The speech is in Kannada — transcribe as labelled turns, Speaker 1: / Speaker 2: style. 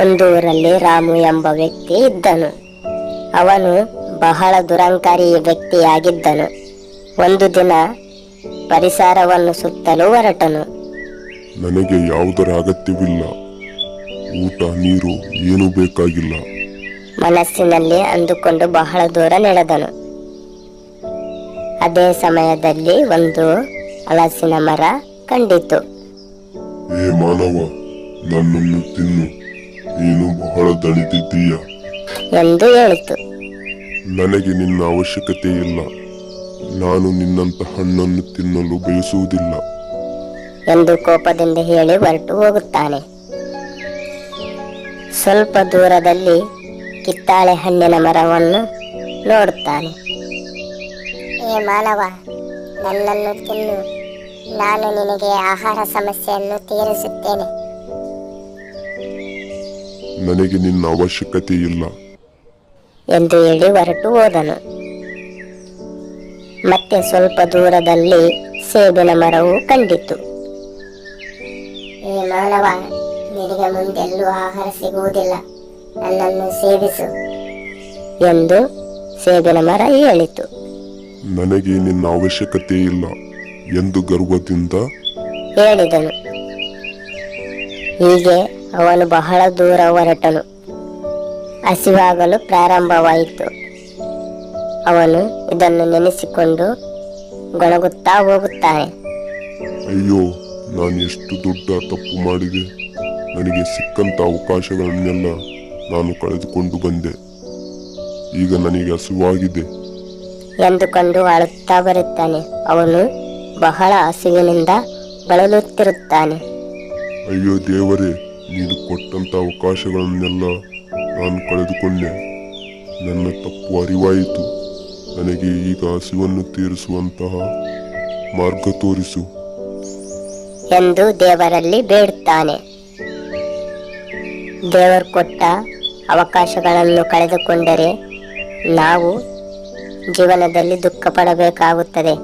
Speaker 1: ಒಂದೂರಲ್ಲಿ ರಾಮು ಎಂಬ ವ್ಯಕ್ತಿ ಇದ್ದನು. ಅವನು ಬಹಳ ದುರಂಕಾರಿ ವ್ಯಕ್ತಿಯಾಗಿದ್ದನು. ಒಂದು ದಿನ ಪರಿಸರವನ್ನು ಸುತ್ತಲು ಹೊರಟನು.
Speaker 2: ನನಗೆ ಯಾವುದರ ಅಗತ್ಯವಿಲ್ಲ, ಊಟ ನೀರು ಏನೂ ಬೇಕಾಗಿಲ್ಲ.
Speaker 1: ಮನಸ್ಸಿನಲ್ಲಿ ಅಂದುಕೊಂಡು ಬಹಳ ದೂರ ನಡೆದನು. ಅದೇ ಸಮಯದಲ್ಲಿ ಒಂದು ಹಲಸಿನ ಮರ ಕಂಡಿತು.
Speaker 2: ಏ ಮಾನವ, ನನ್ನನ್ನು ತಿನ್ನು, ನೀನು ಬಹಳ ದಣಿದಿದ್ದೀಯ
Speaker 1: ಎಂದು ಹೇಳಿತು.
Speaker 2: ನನಗೆ ನಿನ್ನ ಅವಶ್ಯಕತೆ ಇಲ್ಲ, ನಾನು ನಿನ್ನಂತ ಹಣ್ಣನ್ನು ತಿನ್ನಲು ಬಯಸುವುದಿಲ್ಲ
Speaker 1: ಎಂದು ಕೋಪದಿಂದ ಹೇಳಿ ಹೊರಟು ಹೋಗುತ್ತಾನೆ. ಸ್ವಲ್ಪ ದೂರದಲ್ಲಿ ಕಿತ್ತಾಳೆ ಹಣ್ಣಿನ ಮರವನ್ನು ನೋಡುತ್ತಾನೆ.
Speaker 3: ಏ ಮಾನವ, ನನ್ನನ್ನು ತಿನ್ನು, ನಾನು ನಿನಗೆ ಆಹಾರ ಸಮಸ್ಯೆಯನ್ನು ತೀರಿಸುತ್ತೇನೆ.
Speaker 2: ನನಗೆ ನಿನ್ನ ಅವಶ್ಯಕತೆ ಇಲ್ಲ
Speaker 1: ಎಂದು ಹೇಳಿ ಹೊರಟು ಹೋದನು. ಮತ್ತೆ ಸ್ವಲ್ಪ ದೂರದಲ್ಲಿ ಸೇಬಿನ ಮರವು ಕಂಡಿತು.
Speaker 3: ಏ ಮಾನವ, ನಿನಗೆ ಮುಂದೆಲ್ಲೂ ಆಹಾರ ಸಿಗುವುದಿಲ್ಲ, ನನ್ನನ್ನು ಸೇವಿಸು
Speaker 1: ಎಂದು ಸೇಬಿನ ಮರ ಹೇಳಿತು.
Speaker 2: ನನಗೆ ನಿನ್ನ ಅವಶ್ಯಕತೆ ಇಲ್ಲ ಎಂದು ಗರ್ವದಿಂದ
Speaker 1: ಹೇಳಿದನು. ಹೀಗೆ ಅವನು ಬಹಳ ದೂರ ಹೊರಟನು. ಹಸಿವಾಗಲು ಪ್ರಾರಂಭವಾಯಿತು. ಅವನು ಇದನ್ನು ನೆನೆಸಿಕೊಂಡು ಗೊಣಗುತ್ತಾ ಹೋಗುತ್ತಾನೆ.
Speaker 2: ಅಯ್ಯೋ, ನಾನು ಎಷ್ಟು ದೊಡ್ಡ ತಪ್ಪು ಮಾಡಿದೆ. ನನಗೆ ಸಿಕ್ಕಂತ ಅವಕಾಶಗಳನ್ನೆಲ್ಲ ನಾನು ಕಳೆದುಕೊಂಡು ಬಂದೆ. ಈಗ ನನಗೆ ಹಸಿವಾಗಿದೆ
Speaker 1: ಎಂದುಕೊಂಡು ಅಳುತ್ತಾ ಬರುತ್ತಾನೆ. ಅವನು ಬಹಳ ಹಸಿವಿನಿಂದ ಬಳಲುತ್ತಿರುತ್ತಾನೆ.
Speaker 2: ಅಯ್ಯೋ ದೇವರೇ, ನೀನು ಕೊಟ್ಟಂತ ಅವಕಾಶಗಳನ್ನೆಲ್ಲ ನಾನು ಕಳೆದುಕೊಂಡೆ. ನನ್ನ ತಪ್ಪು ಅರಿವಾಯಿತು. ನನಗೆ ಈಗ ಹಸಿವನ್ನು ತೀರಿಸುವಂತಹ ಮಾರ್ಗ ತೋರಿಸು
Speaker 1: ಎಂದು ದೇವರಲ್ಲಿ ಬೇಡುತ್ತಾನೆ. ದೇವರು ಕೊಟ್ಟ ಅವಕಾಶಗಳನ್ನು ಕಳೆದುಕೊಂಡರೆ ನಾವು ಜೀವನದಲ್ಲಿ ದುಃಖ ಪಡಬೇಕಾಗುತ್ತದೆ.